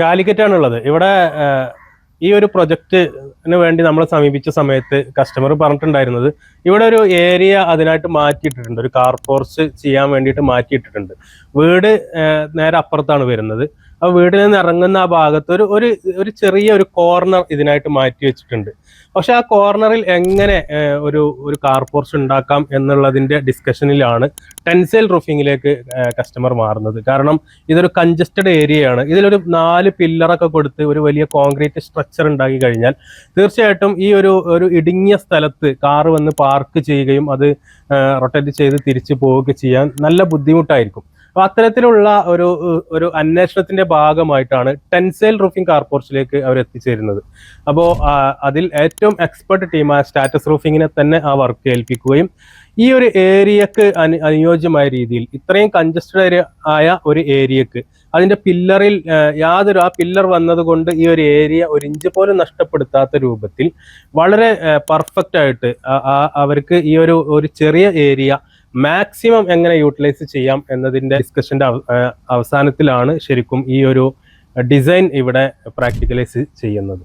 കാലിക്കറ്റാണുള്ളത്. ഇവിടെ ഈ ഒരു പ്രൊജക്റ്റിന് വേണ്ടി നമ്മളെ സമീപിച്ച സമയത്ത് കസ്റ്റമർ പറഞ്ഞിട്ടുണ്ടായിരുന്നത് ഇവിടെ ഒരു ഏരിയ അതിനായിട്ട് മാറ്റിയിട്ടിട്ടുണ്ട്. ഒരു കാർ പോർച്ച് ചെയ്യാൻ വേണ്ടിയിട്ട് മാറ്റിയിട്ടിട്ടുണ്ട്. വീട് നേരെ അപ്പുറത്താണ് വരുന്നത്. ആ വീട്ടിൽ നിന്ന് ഇറങ്ങുന്ന ആ ഭാഗത്ത് ഒരു ചെറിയ ഒരു കോർണർ ഇതിനായിട്ട് മാറ്റി വെച്ചിട്ടുണ്ട്. പക്ഷെ ആ കോർണറിൽ എങ്ങനെ ഒരു കാർ പോർച്ച് ഉണ്ടാക്കാം എന്നുള്ളതിന്റെ ഡിസ്കഷനിലാണ് ടെൻസൈൽ റൂഫിങ്ങിലേക്ക് കസ്റ്റമർ മാറുന്നത്. കാരണം ഇതൊരു കൺജസ്റ്റഡ് ഏരിയയാണ്. ഇതിലൊരു 4 പില്ലറൊക്കെ കൊടുത്ത് ഒരു വലിയ കോൺക്രീറ്റ് സ്ട്രക്ചർ ഉണ്ടാക്കി കഴിഞ്ഞാൽ തീർച്ചയായിട്ടും ഈ ഒരു ഇടുങ്ങിയ സ്ഥലത്ത് കാറ് വന്ന് പാർക്ക് ചെയ്യുകയും അത് റൊട്ടേറ്റ് ചെയ്ത് തിരിച്ചു പോവുകയൊക്കെ ചെയ്യാൻ നല്ല ബുദ്ധിമുട്ടായിരിക്കും. അപ്പൊ അത്തരത്തിലുള്ള ഒരു അന്വേഷണത്തിന്റെ ഭാഗമായിട്ടാണ് ടെൻസൈൽ റൂഫിംഗ് കാർപോർച്ചിലേക്ക് അവർ എത്തിച്ചേരുന്നത്. അപ്പോൾ അതിൽ ഏറ്റവും എക്സ്പെർട്ട് ടീമായ സ്റ്റാറ്റസ് റൂഫിങ്ങിനെ തന്നെ ആ വർക്ക് ഏൽപ്പിക്കുകയും ഈ ഒരു ഏരിയക്ക് അനുയോജ്യമായ രീതിയിൽ ഇത്രയും കൺജസ്റ്റഡ് ആയ ഒരു ഏരിയക്ക് അതിന്റെ പില്ലറിൽ ആ പില്ലർ വന്നത് കൊണ്ട് ഈ ഒരു ഏരിയ 1 ഇഞ്ച് പോലും നഷ്ടപ്പെടുത്താത്ത രൂപത്തിൽ വളരെ പെർഫെക്റ്റ് ആയിട്ട് അവർക്ക് ഈ ഒരു ചെറിയ ഏരിയ മാക്സിമം എങ്ങനെ യൂട്ടിലൈസ് ചെയ്യാം എന്നതിന്റെ ഡിസ്കഷന്റെ അവസാനത്തിലാണ് ശരിക്കും ഈ ഒരു ഡിസൈൻ ഇവിടെ പ്രാക്ടിക്കലൈസ് ചെയ്യുന്നത്.